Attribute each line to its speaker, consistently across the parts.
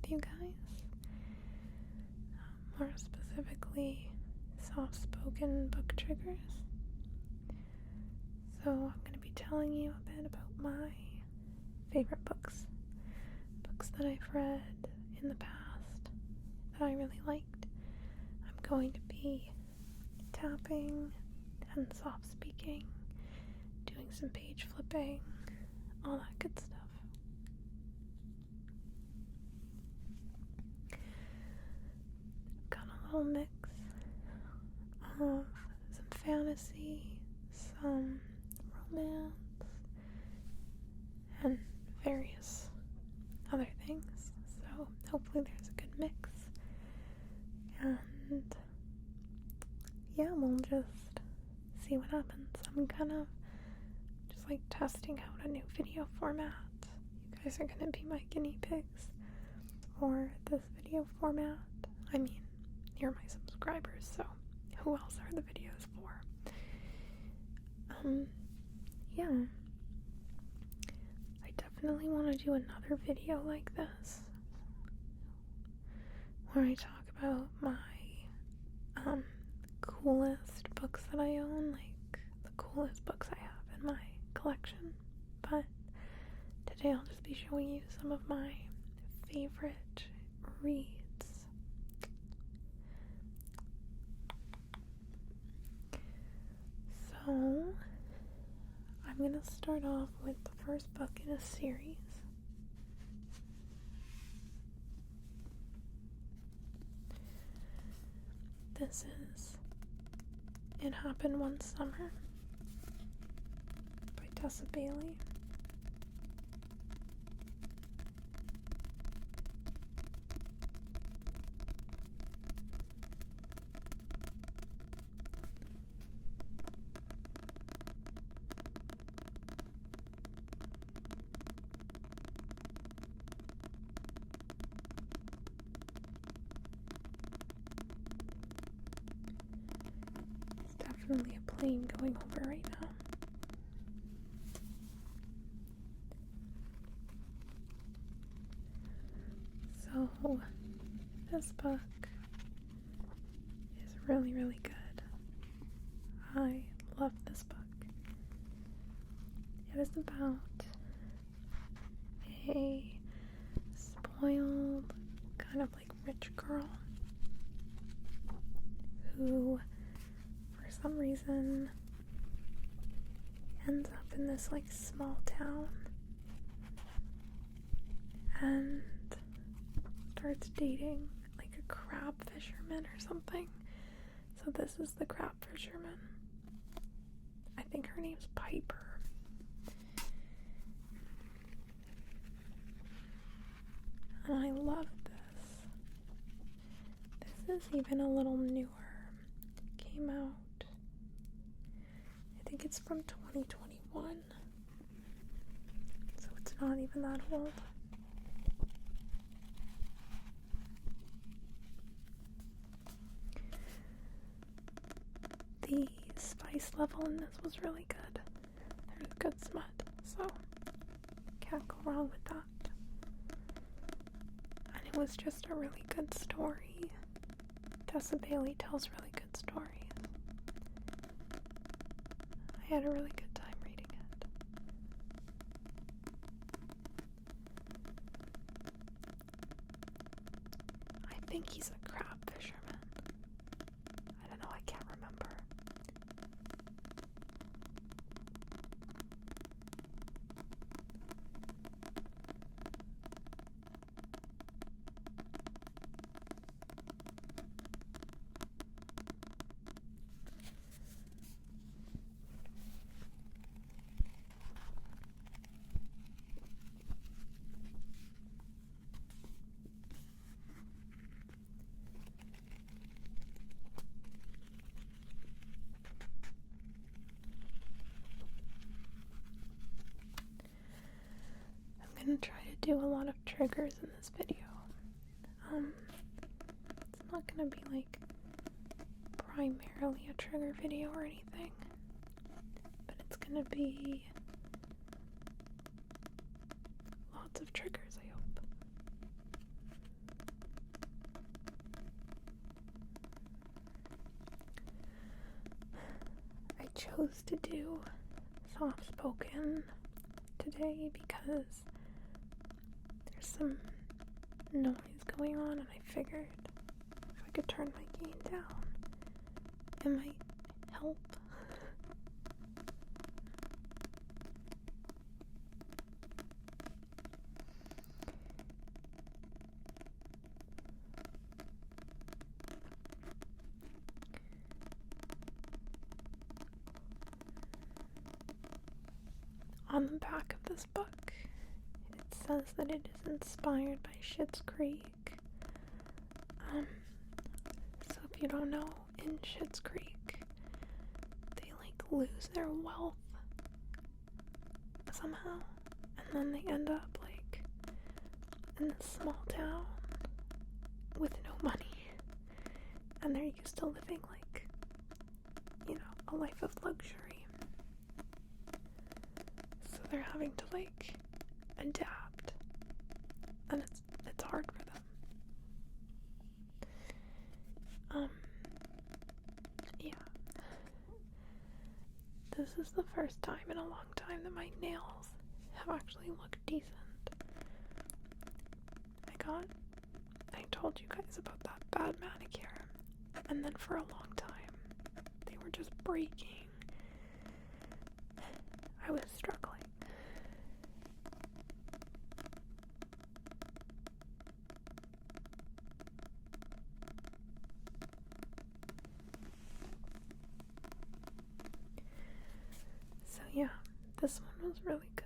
Speaker 1: with you guys. More specifically, soft-spoken book triggers. So I'm going to be telling you a bit about my favorite books. Books that I've read in the past that I really liked. I'm going to be tapping and soft speaking, doing some page flipping, all that good stuff. Got a little mix of some fantasy, some romance, and various other things. So hopefully there's a good mix. And yeah, we'll just see what happens. I'm kind of just like testing out a new video format. You guys are going to be my guinea pigs for this video format. I mean, you're my subscribers, so who else are the videos for? Yeah. I definitely want to do another video like this where I talk about my coolest books that I own, like the coolest books I have in my collection. But today I'll just be showing you some of my favorite reads. So I'm gonna start off with the first book in a series. This is It Happened One Summer by Tessa Bailey. Definitely a plane going over right now. So, this book is really, really good. I love this book. It is about a spoiled, kind of like rich girl who for some reason ends up in this like small town and starts dating like a crab fisherman or something. So this is the crab fisherman. I think her name's Piper. And I love this. This is even a little newer. Came out, I think it's from 2021, so it's not even that old. The spice level in this was really good. There's good smut, so can't go wrong with that. And it was just a really good story. Tessa Bailey tells really good stories. I had a really good time reading it. I think he's a crab fisherman. I don't know, I can't remember. I'm gonna try to do a lot of triggers in this video. It's not gonna be like primarily a trigger video or anything, but it's gonna be lots of triggers, I hope. chose to do soft spoken today because there's some noise going on, and I figured if I could turn my gain down, it might help. On the back of this book, it says that it is inspired by Schitt's Creek. So if you don't know, in Schitt's Creek, they lose their wealth somehow, and then they end up in this small town with no money, and they're used to living a life of luxury. So they're having to adapt, and it's hard for them. Yeah. This is the first time in a long time that my nails have actually looked decent. I told you guys about that bad manicure, and then for a long time they were just breaking. I was struggling. So yeah, this one was really good.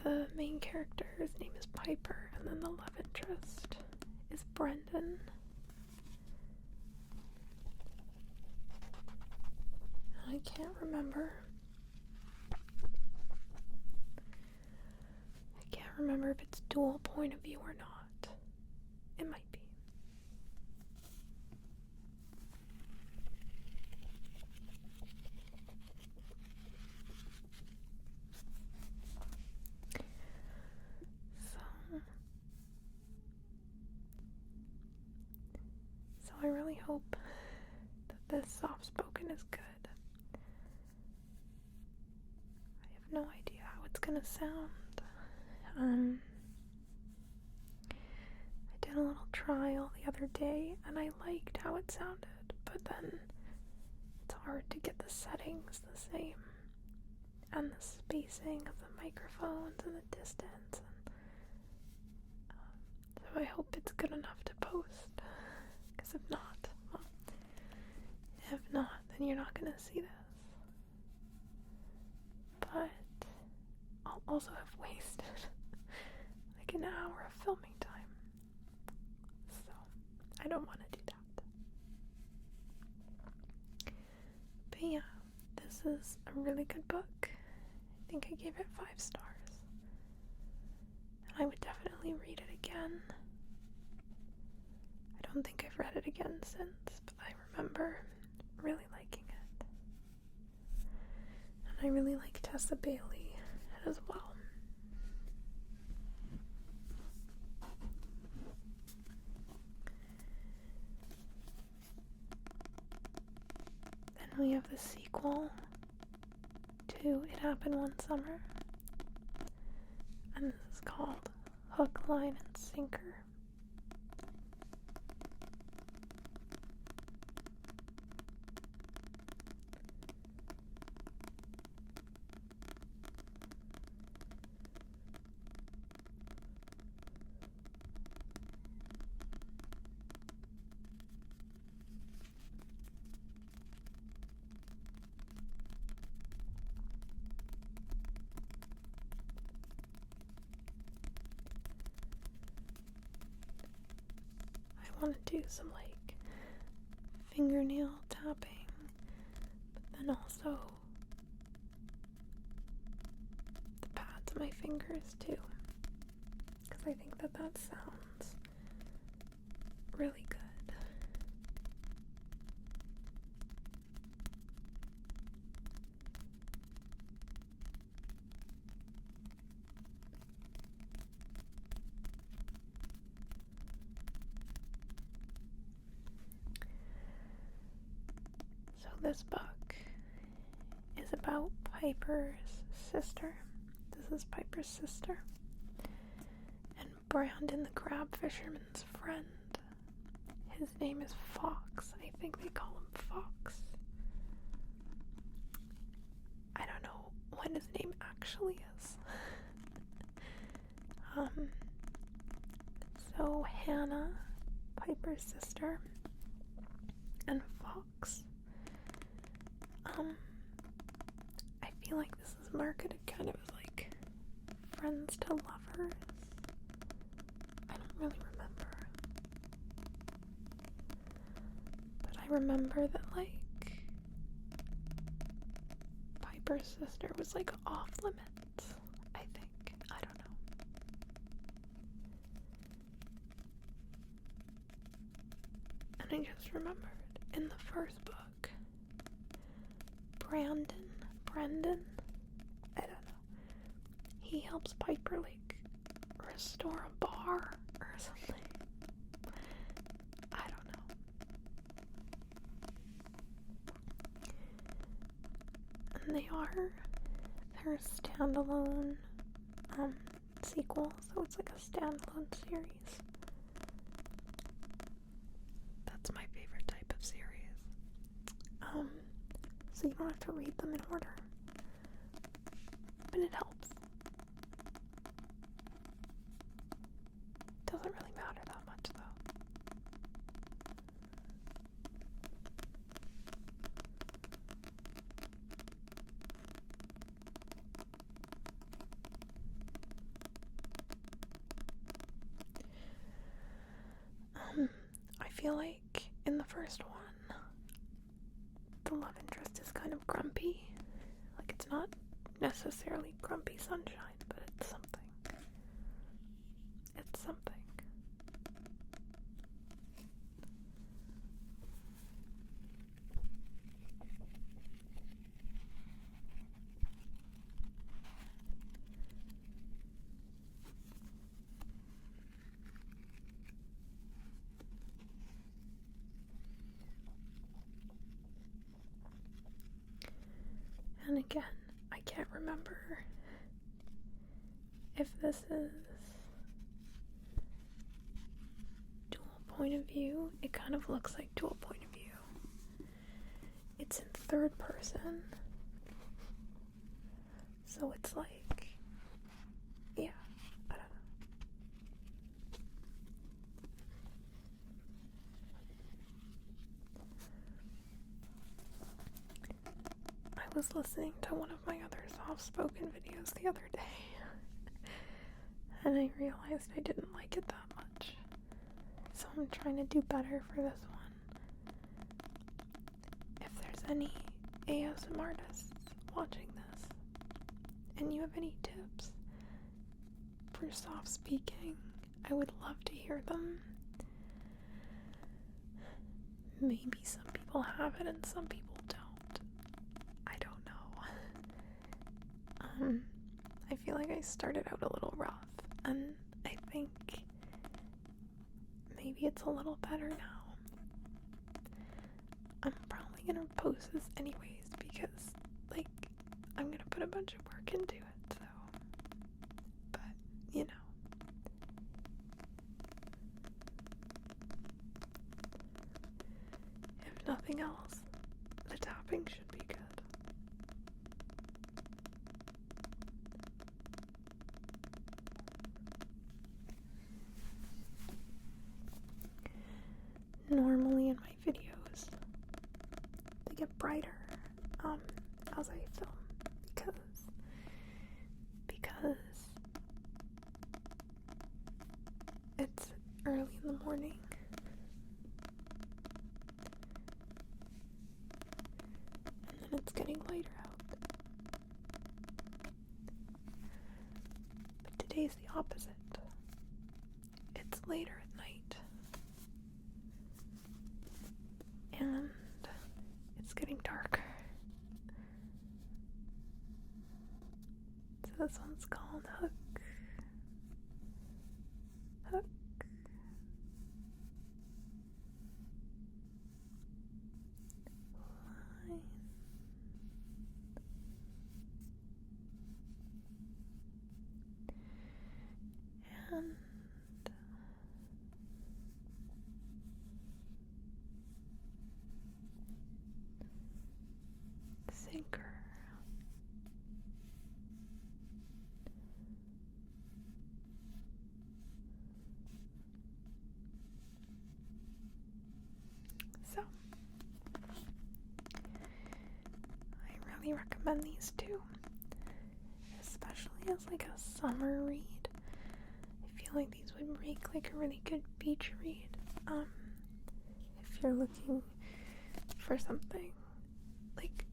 Speaker 1: The main character, his name is Piper, and then the love interest is Brendan. I can't remember if it's dual point of view or not. It might be. So I really hope that this soft-spoken is good. I have no idea how it's gonna sound. I did a little trial the other day, and I liked how it sounded, but then it's hard to get the settings the same, and the spacing of the microphones and the distance, so I hope it's good enough to post, because if not, then you're not gonna see this. But I'll also have wasted an hour of filming time, so I don't want to do that. But yeah, this is a really good book. I think I gave it 5 stars, and I would definitely read it again. I don't think I've read it again since, but I remember really liking it, and I really like Tessa Bailey as well. We have the sequel to It Happened One Summer, and this is called Hook, Line, and Sinker. I want to do some fingernail tapping, but then also the pads of my fingers too, because I think that sounds really good. this book is about Piper's sister. This is Piper's sister. And Brandon, the crab fisherman's friend. His name is Fox. I think they call him Fox. I don't know what his name actually is. So Hannah, Piper's sister, and Fox. I feel like this is marketed kind of as like friends to lovers. I don't really remember. But I remember that like Piper's sister was like off limits, I think. I don't know. And I just remembered in the first book, Brendan, I don't know, he helps Piper like restore a bar or something. I don't know. And they're standalone sequel, so it's like a standalone series. That's my favorite type of series. So you don't have to read them in order. But it helps. Doesn't really matter that much though. I feel like in the first one, the love interest is kind of grumpy. Like, it's not necessarily grumpy sunshine, but it's something. It's something. And again, I can't remember if this is dual point of view. It kind of looks like dual point of view. It's in third person. So it's like, yeah, I don't know. I was listening to one of my other soft-spoken videos the other day, and I realized I didn't like it that much. So I'm trying to do better for this one. If there's any ASMR artists watching this, and you have any tips for soft speaking, I would love to hear them. Maybe some people have it and some people don't. I don't know. I feel like I started out a little rough, and I think maybe it's a little better now. I'm probably gonna post this anyways because, like, I'm gonna put a bunch of work into it, so. But, you know. If nothing else, the tapping should be good. Normally in my videos, they get brighter as I film because it's early in the morning. And then it's getting lighter out. But today's the opposite. It's later at night. And it's getting darker. So this one's called Hook. Hook. Line. and sinker. So, I really recommend these two, especially as like a summer read. I feel like these would make like a really good beach read. If you're looking for something like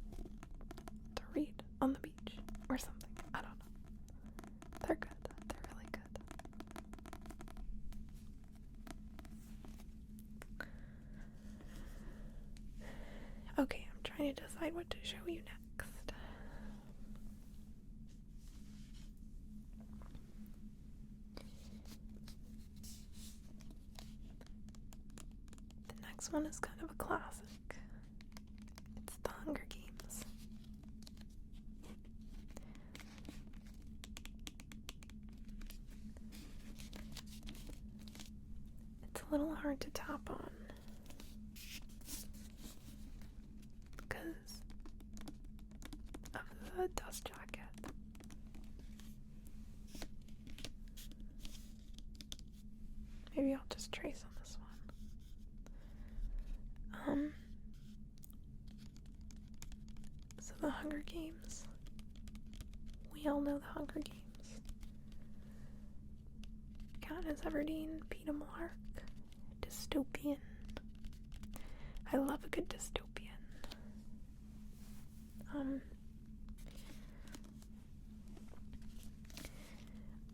Speaker 1: to read on the beach or something. I don't know. They're good. They're really good. Okay, I'm trying to decide what to show you next. The next one is kind of a classic. It's The Hunger Games. It's a little hard to tap on because of the dust jacket. Maybe I'll just trace on this one. So The Hunger Games. We all know The Hunger Games. Katniss Everdeen, Peeta Mellark, dystopian. I love a good dystopian.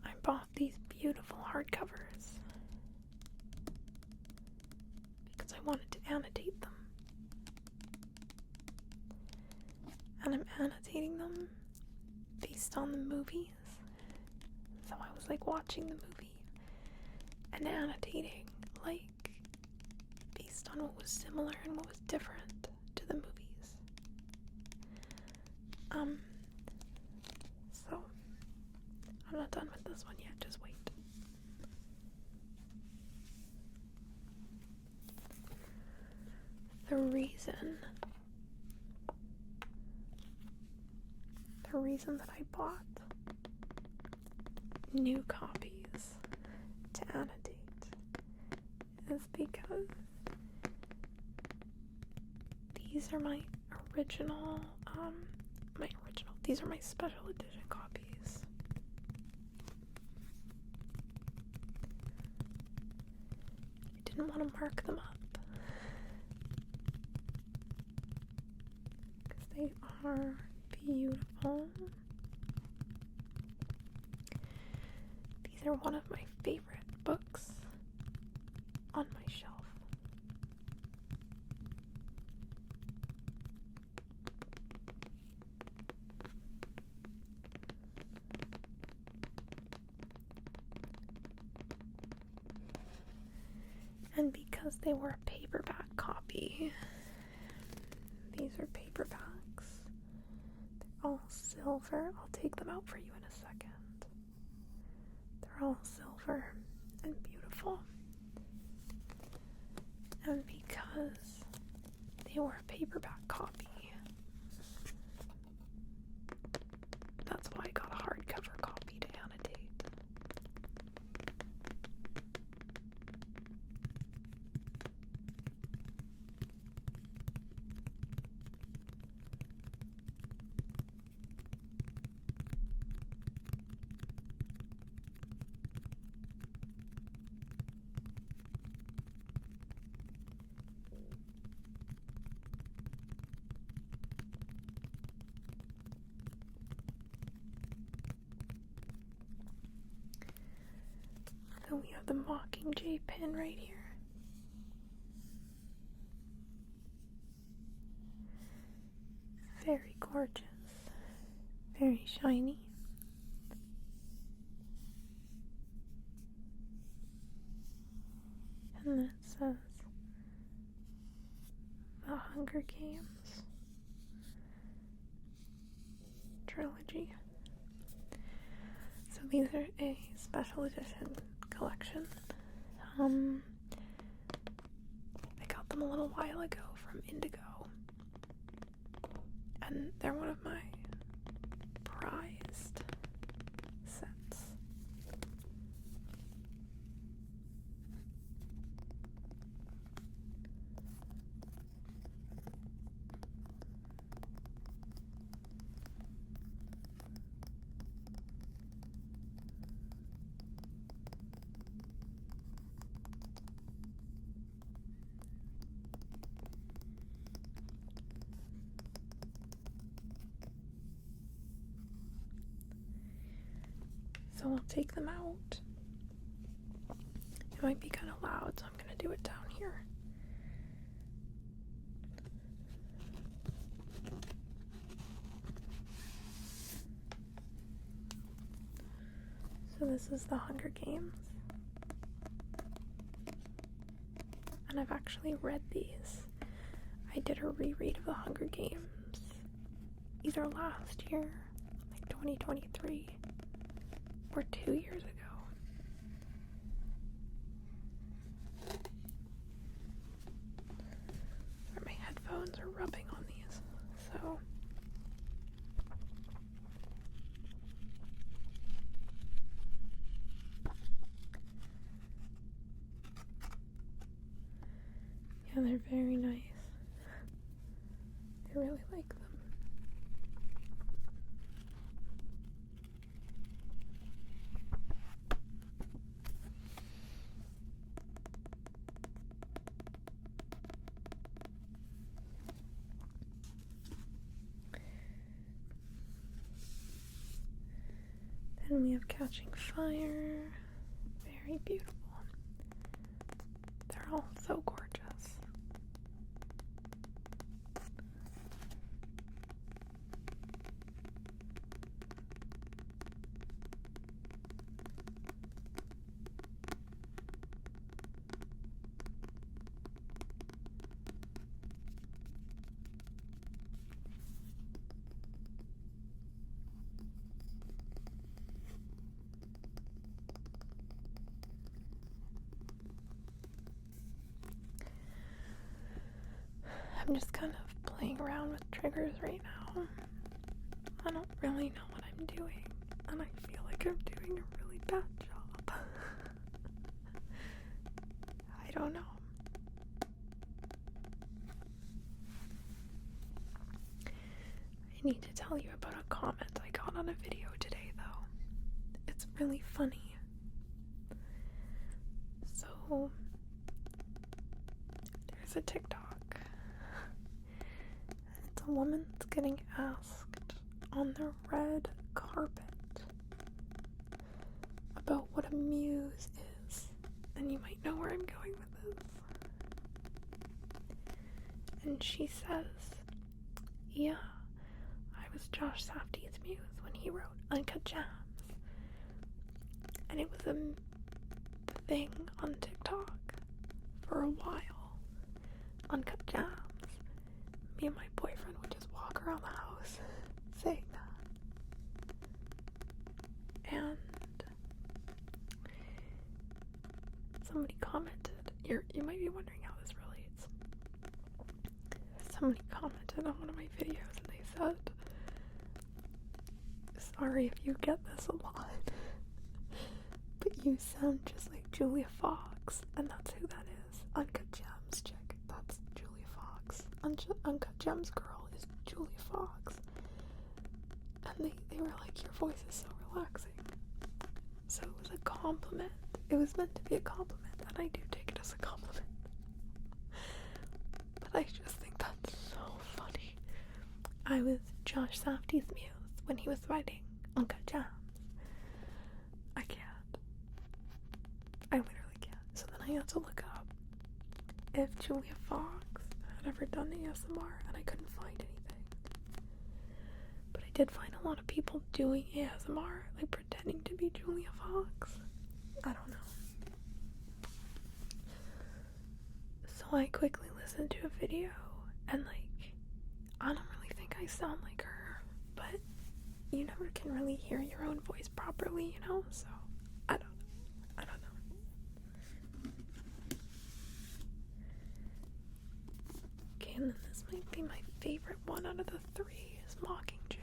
Speaker 1: I bought these beautiful hardcovers because I wanted to annotate them. And I'm annotating them based on the movies. So I was like watching the movie and annotating like based on what was similar and what was different to the movies. So I'm not done with this one yet, just wait. The reason that I bought new copies to annotate is because these are my original, these are my special edition copies. I didn't want to mark them up because they are beautiful. These are one of my favorite books on my shelf. And because they were a paperback copy, these are paperbacks. They're all silver. I'll take them out for you in a second. They're all silver and beautiful. And because they were a paperback copy, that's why I got a hardcover copy to annotate. So we have the Mockingjay pin right here. Very gorgeous. Very shiny. And it says The Hunger Games trilogy. So these are a special edition collection. I got them a little while ago from Indigo, and they're one of my prized sets. So I'll take them out. It might be kind of loud, so I'm going to do it down here. So this is the Hunger Games. And I've actually read these. I did a reread of the Hunger Games either last year, like 2023, or 2 years ago. Or my headphones are rubbing on these, so. Yeah, they're very nice. I really like them. Then we have Catching Fire. Very beautiful. They're all so gorgeous. I'm just kind of playing around with triggers right now. I don't really know what I'm doing, and I feel like I'm doing a really bad job. I don't know. I need to tell you about a comment I got on a video today, though. It's really funny. So, there's a TikTok. It's a woman that's getting asked on the red carpet about what a muse is. And you might know where I'm going with this. And she says, yeah, I was Josh Safdie's muse when he wrote Uncut Gems. And it was a thing on TikTok for a while. Uncut Gems. Me and my boyfriend would just walk around the house saying that. And somebody commented, you might be wondering how this relates. Somebody commented on one of my videos and they said, sorry if you get this a lot, but you sound just like Julia Fox, and that's who that is. Uncut Gems chick, that's Julia Fox. Uncut Gems girl is Julia Fox. And they were like, your voice is so relaxing. So it was a compliment. It was meant to be a compliment, and I do take it as a compliment. But I just think that's so funny. I was Josh Safdie's muse when he was writing Uncut Gems. I can't. I literally can't. So then I had to look up if Julia Fox had ever done ASMR, and I couldn't find anything. But I did find a lot of people doing ASMR, like pretending to be Julia Fox. I don't know. So I quickly listened to a video, and like, I don't really think I sound like her, but you never can really hear your own voice properly, you know? So I don't know. out of the 3 is Mockingjay.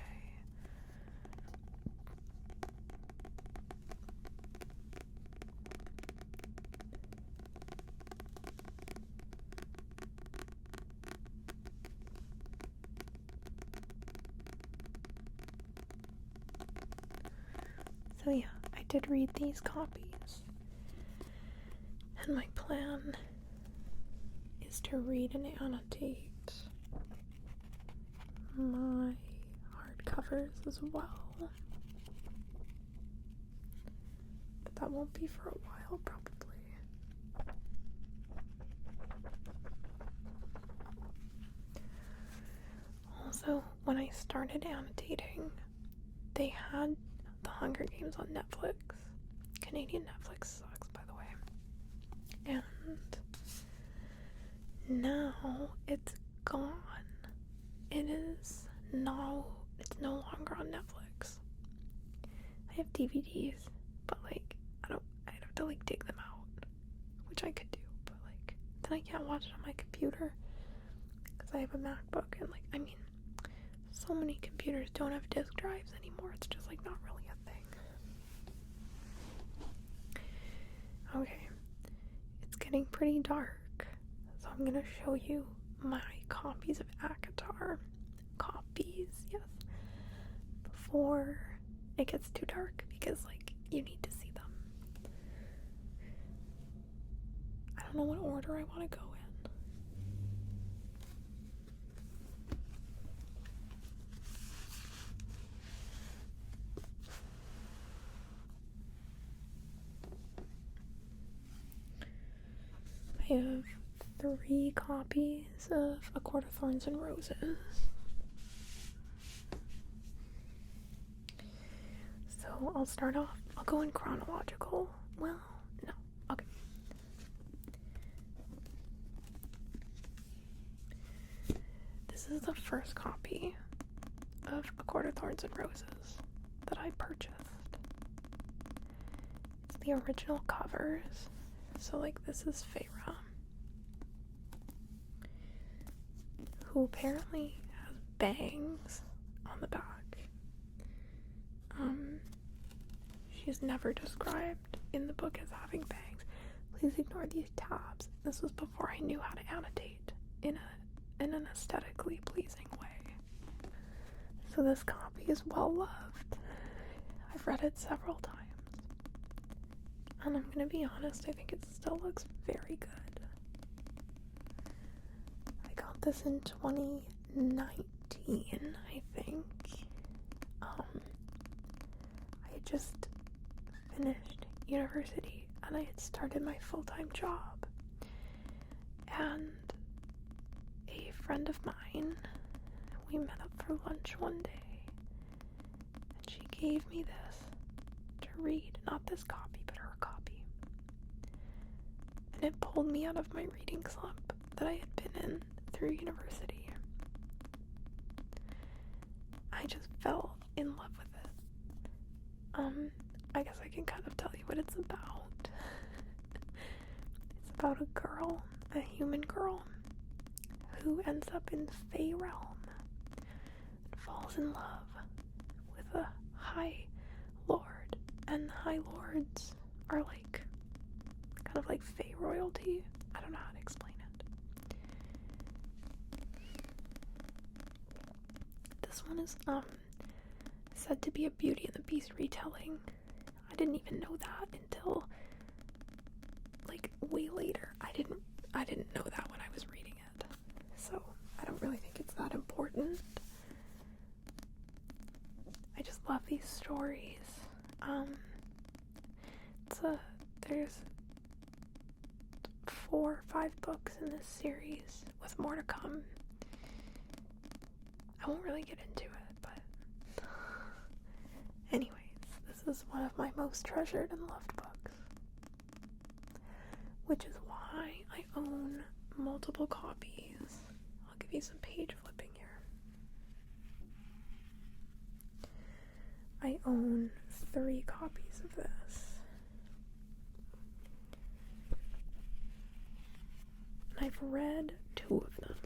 Speaker 1: So yeah, I did read these copies, and my plan is to read and annotate my hardcovers as well, but that won't be for a while probably. Also, when I started annotating, they had The Hunger Games on Netflix. Canadian Netflix sucks, by the way. And now it's gone. It's no longer on Netflix. I have DVDs, but like I'd have to like dig them out, which I could do, but like then I can't watch it on my computer because I have a MacBook, and like I mean, so many computers don't have disk drives anymore. It's just like not really a thing. Okay, it's getting pretty dark, so I'm gonna show you my copies of ACOTAR. Copies, yes. Before it gets too dark, because like you need to see them. I don't know what order I want to go in. I have 3 copies of A Court of Thorns and Roses. So I'll start off, I'll go in chronological. Well, no, okay. This is the first copy of A Court of Thorns and Roses that I purchased. It's the original covers. So like this is Feyre, who apparently has bangs on the back. She's never described in the book as having bangs. Please ignore these tabs. This was before I knew how to annotate in an aesthetically pleasing way. So this copy is well loved. I've read it several times. And I'm gonna be honest, I think it still looks very good. I got this in 2019, I think. I had just finished university and I had started my full-time job. And a friend of mine, we met up for lunch one day, and she gave me this to read. Not this copy, but her copy. And it pulled me out of my reading slump that I had been in through university. I just fell in love with it. I guess I can kind of tell you what it's about. It's about a girl, a human girl, who ends up in the Fey realm and falls in love with a High Lord. And the High Lords are like, kind of like Fey royalty. I don't know how to explain it. This one is, said to be a Beauty and the Beast retelling. I didn't even know that until like way later. I didn't know that when I was reading it. So I don't really think it's that important. I just love these stories. There's 4 or 5 books in this series with more to come. I won't really get into it, but anyways, this is one of my most treasured and loved books, which is why I own multiple copies. I'll give you some page flipping here. I own 3 copies of this. And I've read 2 of them.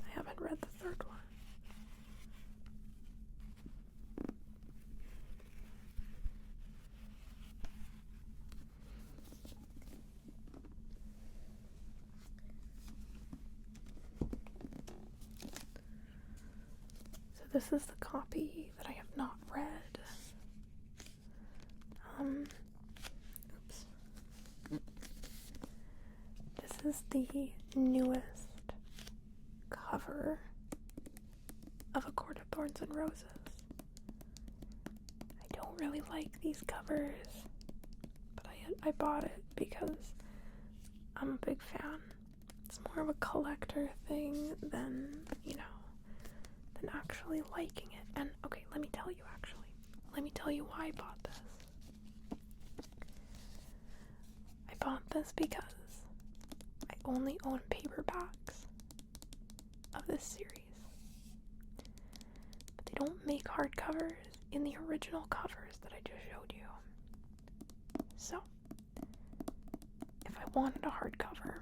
Speaker 1: I haven't read the 3rd this is the copy that I have not read. Oops. This is the newest cover of A Court of Thorns and Roses. I don't really like these covers, but I bought it because I'm a big fan. It's more of a collector thing than, than actually liking it. And okay, let me tell you why I bought this. I bought this because I only own paperbacks of this series. But they don't make hardcovers in the original covers that I just showed you. So, if I wanted a hardcover,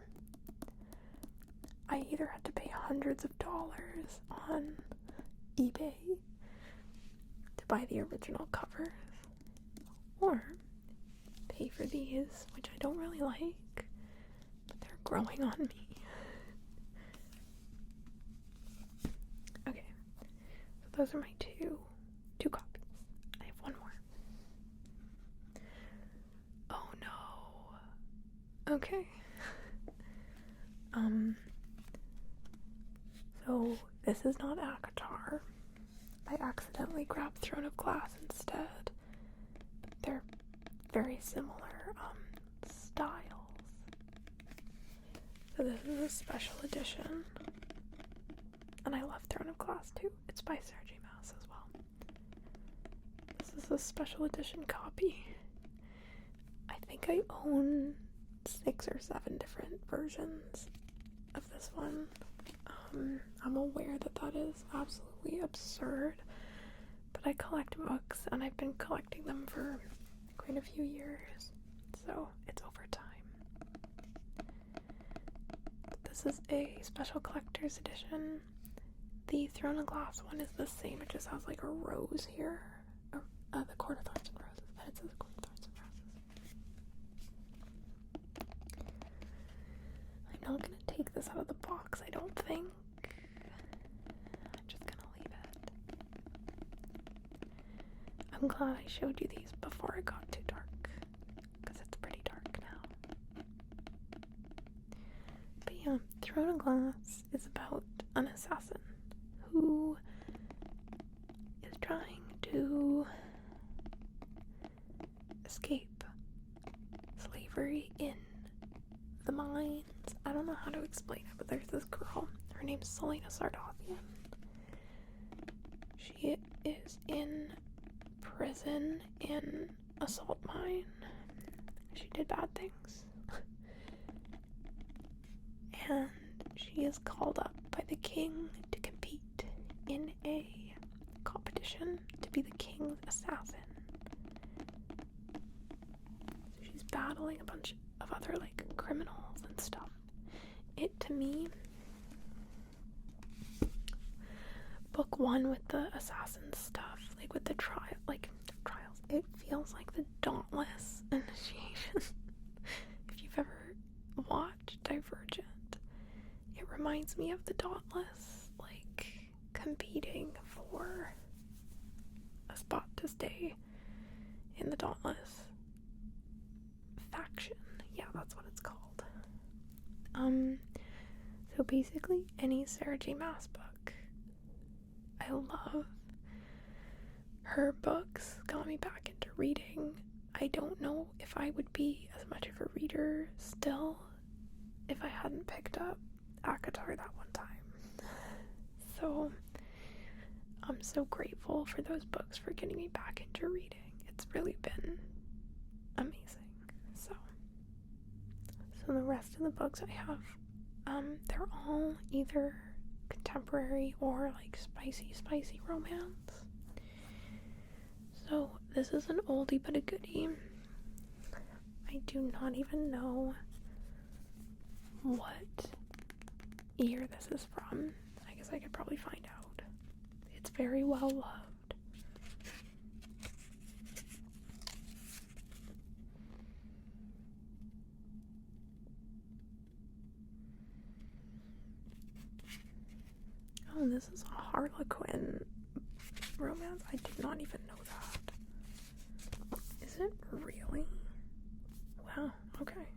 Speaker 1: I either had to pay hundreds of dollars on eBay to buy the original covers, or pay for these, which I don't really like, but they're growing on me. Okay, so those are my two copies. I have one more. Oh no. Okay. So this is not ACOTAR. I accidentally grabbed Throne of Glass instead. They're very similar styles. So this is a special edition. And I love Throne of Glass too. It's by Sarah J. Maas as well. This is a special edition copy. I think I own 6 or 7 different versions of this one. I'm aware that is absolutely absurd, but I collect books and I've been collecting them for quite a few years, so it's over time. This is a special collector's edition. The Throne of Glass one is the same, it just has like a rose here, the Court of Thorns and Roses, but it says Court of Thorns and Roses. I'm not gonna take this out of the box, I don't think. I'm just gonna leave it. I'm glad I showed you these before it got too dark, because it's pretty dark now. But yeah, Throne of Glass is about an assassin who is trying to escape slavery in the mines. I don't know how to explain it, but there's this girl. Her name's Selena Sardothian. She is in prison in a salt mine. She did bad things. And she is called up by the king to compete in a competition to be the king's assassin. So she's battling a bunch of other criminals and stuff. It, to me, book 1 with the assassin stuff, with the trials, it feels like the Dauntless initiation. If you've ever watched Divergent, it reminds me of the Dauntless, competing for a spot to stay in the Dauntless faction. Yeah, that's what it's called. So basically any Sarah J. Maas book. I love her books, got me back into reading. I don't know if I would be as much of a reader still if I hadn't picked up ACOTAR that one time. So I'm so grateful for those books for getting me back into reading. It's really been amazing. So the rest of the books I have, they're all either contemporary or spicy romance. So this is an oldie but a goodie. I do not even know what year this is from. I guess I could probably find out. It's very well loved. Oh, this is a Harlequin romance. I did not even know that. Is it really? Wow, okay.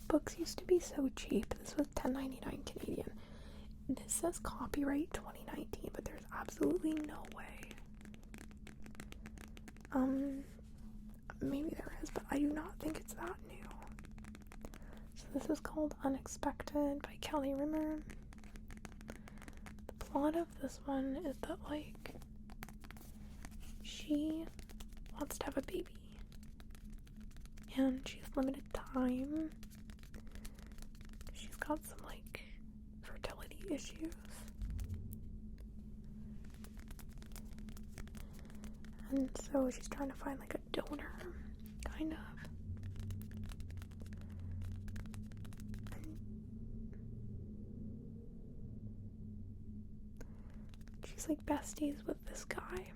Speaker 1: Books used to be so cheap. This was $10.99 Canadian. This says copyright 2019, but there's absolutely no way. Maybe there is, but I do not think it's that new. So this is called Unexpected by Kelly Rimmer. The plot of this one is that, like, she wants to have a baby. And she's limited time. She's got some, like, fertility issues. And so she's trying to find, like, a donor, kind of. And she's, like, besties with this guy.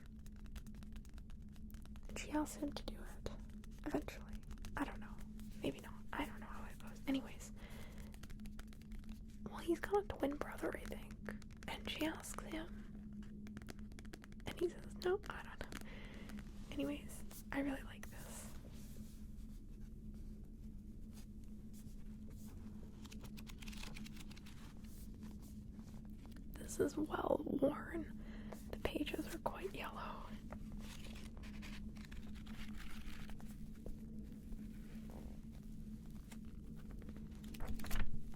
Speaker 1: And she asks him to do it, eventually. I don't know. Maybe not. I don't know how it goes. Anyways. Well, he's got a twin brother, I think. And she asks him. And he says, no, I don't know. Anyways, I really like this. This is well worn. The pages are quite yellow.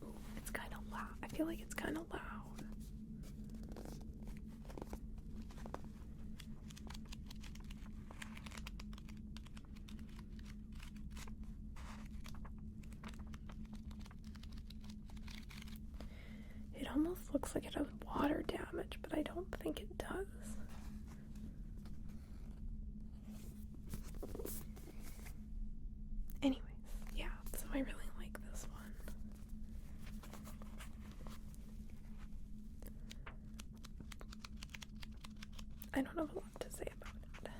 Speaker 1: Ooh, it's kind of loud. I feel like it's kind of loud. It almost looks like it has water damage, but I don't think it does. Anyways, yeah, so I really like this one. I don't have a lot to say about it.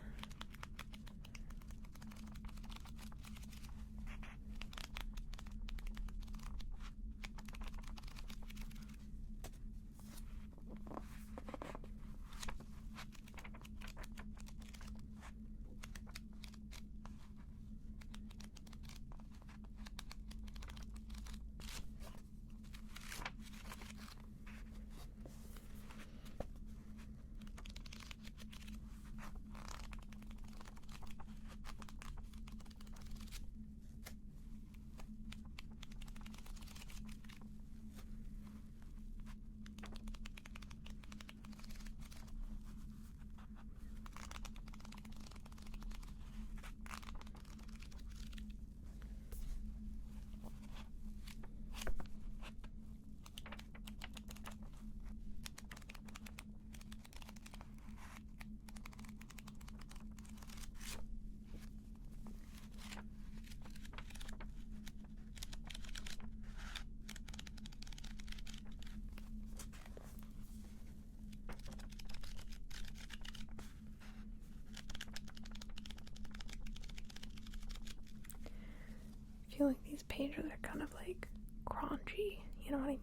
Speaker 1: I feel like these pages are kind of like crunchy, you know what I mean?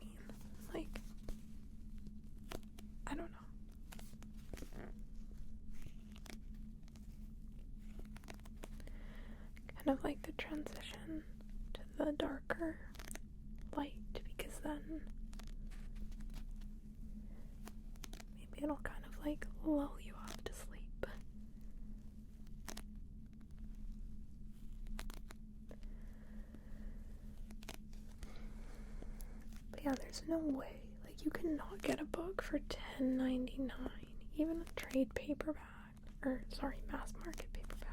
Speaker 1: Like, I don't know. Kind of like the transition to the darker light, because then maybe it'll kind of like lull you off to sleep. Yeah, there's no way. Like, you cannot get a book for $10.99, even a trade paperback, or sorry, mass market paperback.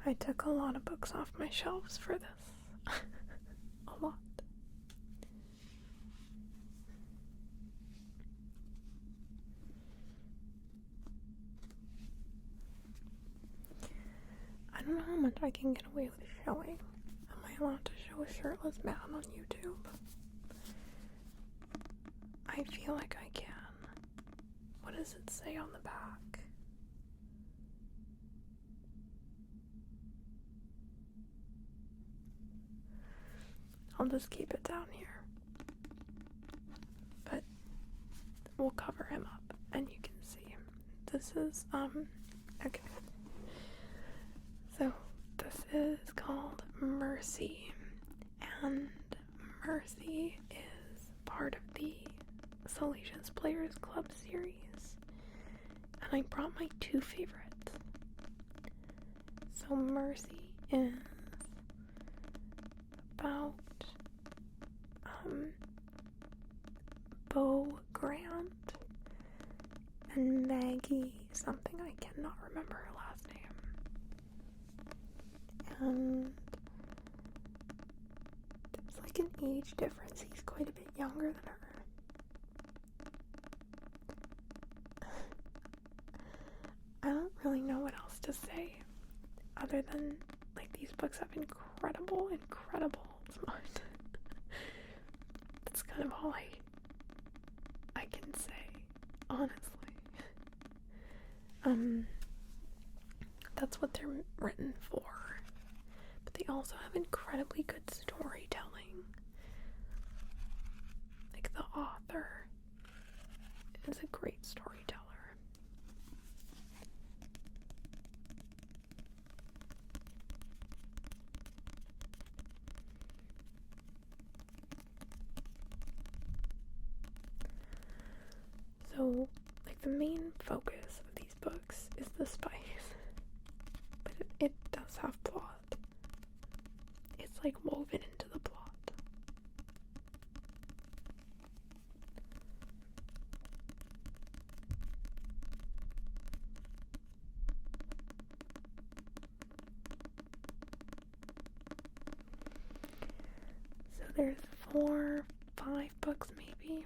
Speaker 1: I took a lot of books off my shelves for this. A lot. I don't know how much I can get away with showing. Am I allowed to show a shirtless man on YouTube? I feel like I can. What does it say on the back? I'll just keep it down here. But we'll cover him up and you can see. This is, okay. So, this is called Mercy. And Mercy is part of the Salacious Players Club series. And I brought my two favorites. So Mercy is about Beau Grant and Maggie something. I cannot remember her last name. And there's like an age difference. He's quite a bit younger than her. I don't really know what else to say other than like these books have incredible smart. That's kind of all I can say, honestly. That's what they're written for. But they also have incredibly good storytelling. Like the author is a great storyteller. So, like, the main focus of these books is the spice. But it does have plot. It's, like, woven into the plot. So there's 4, 5 books maybe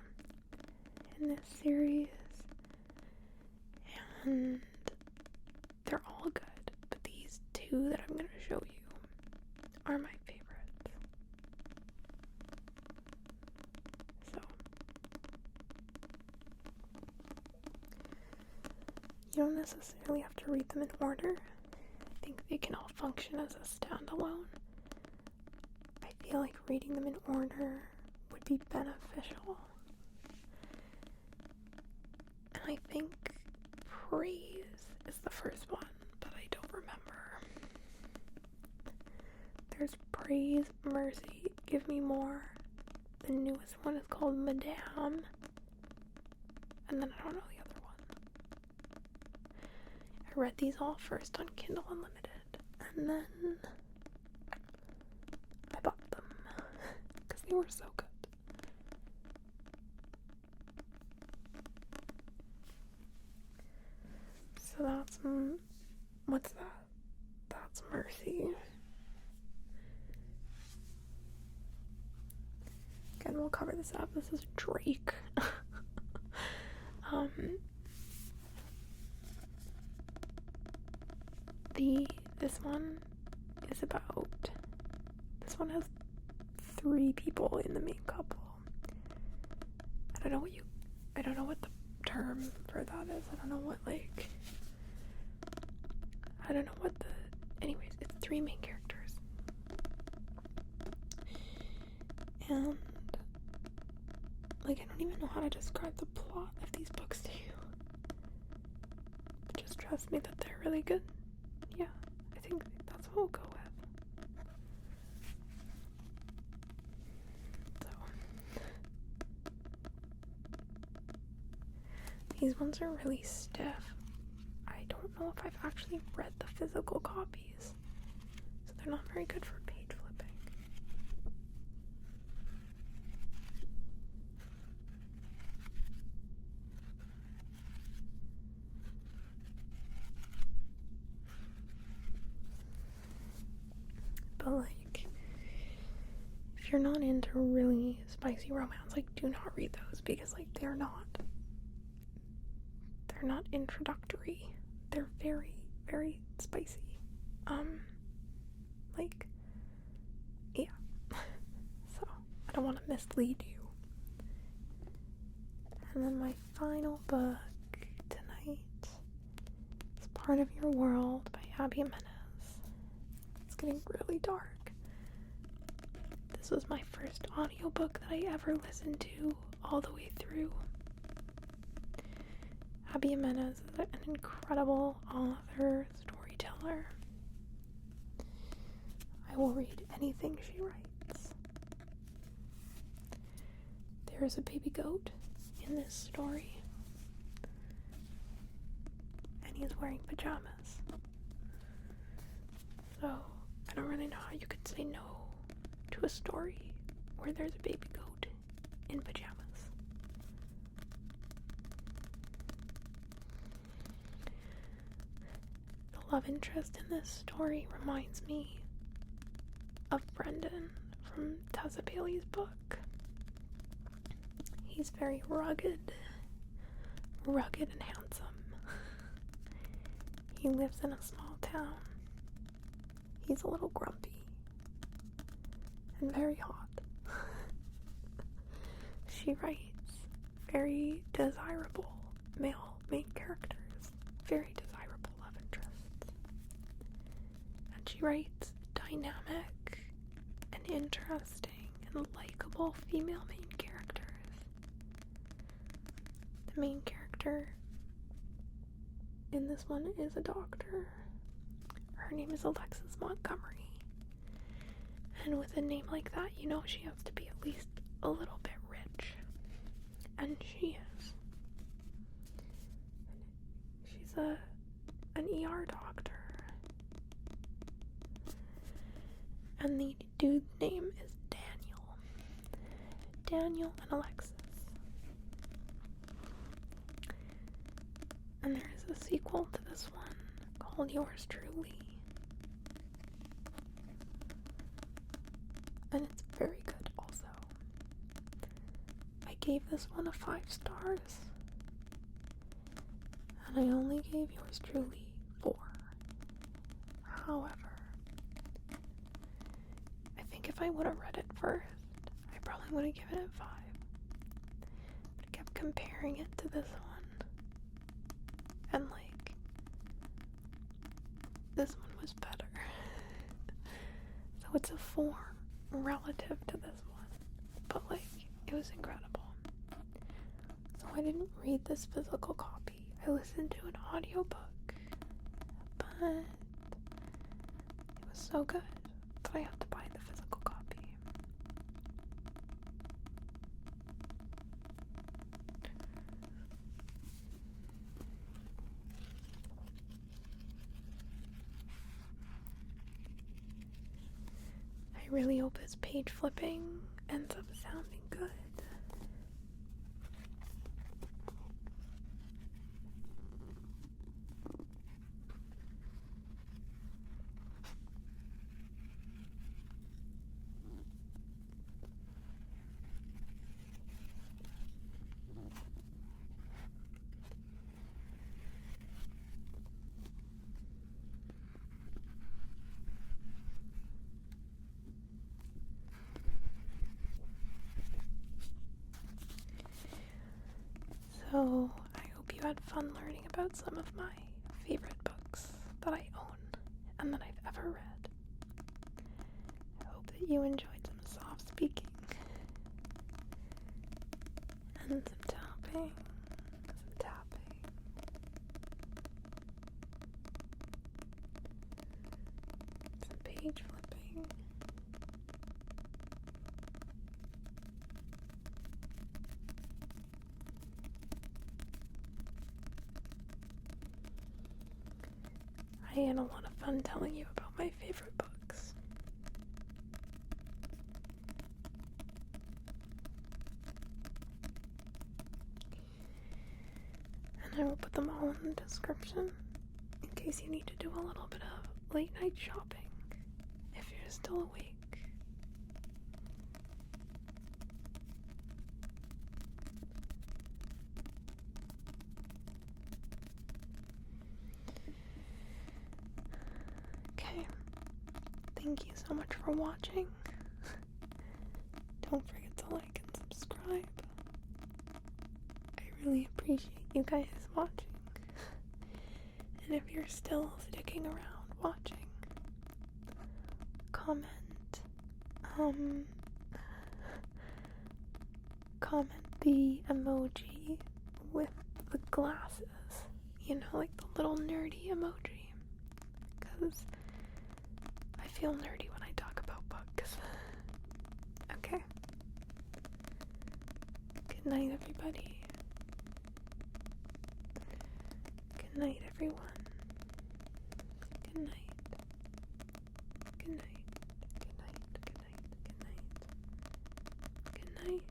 Speaker 1: in this series, and they're all good, but these two that I'm going to show you are my favorites. So, you don't necessarily have to read them in order. I think they can all function as a standalone. I feel like reading them in order would be beneficial. And I think Praise is the first one, but I don't remember. There's Praise, Mercy, Give Me More. The newest one is called Madame. And then I don't know the other one. I read these all first on Kindle Unlimited, and then I bought them because they were so good. So that's, what's that? That's Mercy. Again, we'll cover this up. This is Drake. This one is about, this one has 3 people in the main couple. I don't know what the term for that is. I don't know what anyways, it's 3 main characters. And, like, I don't even know how to describe the plot of these books to you. But just trust me that they're really good. Yeah, I think that's what we'll go with. These ones are really stiff. I don't know if I've actually read the physical copies, so they're not very good for page flipping. but like, if you're not into really spicy romance, like, do not read those, because like they're not introductory. They're very, very spicy. Like, yeah. So I don't want to mislead you. And then my final book tonight is Part of Your World by Abby Jimenez. It's getting really dark. This was my first audiobook that I ever listened to all the way through. Abby Jimenez is an incredible author, storyteller. I will read anything she writes. There's a baby goat in this story, and he's wearing pajamas. So, I don't really know how you could say no to a story where there's a baby goat in pajamas. The love interest in this story reminds me of Brendan from Tessa Bailey's book. He's very rugged and handsome. He lives in a small town. He's a little grumpy and very hot. She writes very desirable male main characters, very desirable love interests. And she writes dynamic and interesting and likable female main characters. The main character in this one is a doctor. Her name is Alexis Montgomery. And with a name like that, you know she has to be at least a little bit rich. And she is. She's an ER doctor. And the dude's name is Daniel. Daniel and Alexis. And there is a sequel to this one called Yours Truly. And it's very good also. I gave this one a 5 stars. And I only gave Yours Truly 4. However, I think if I would have read it first, I probably would have given it 5. But I kept comparing it to this one. And like, this one was better. So it's a 4 relative to this one. But like, it was incredible. So I didn't read this physical copy. I listened to an audiobook. But it was so good that I had to buy the physical copy. I really hope this page flipping ends up sounding good. So, I hope you had fun learning about some of my favorite books that I own and that I've ever read. I hope that you enjoyed some soft speaking and some tapping, some page flipping. I had a lot of fun telling you about my favorite books. And I will put them all in the description in case you need to do a little bit of late night shopping if you're still awake. Okay. Thank you so much for watching. Don't forget to like and subscribe. I really appreciate you guys watching. And if you're still sticking around watching, comment the emoji with the glasses, you know, like the little nerdy emoji, because I feel nerdy when I talk about books. Okay. Good night, everybody. Good night, everyone. Good night. Good night. Good night. Good night. Good night. Good night.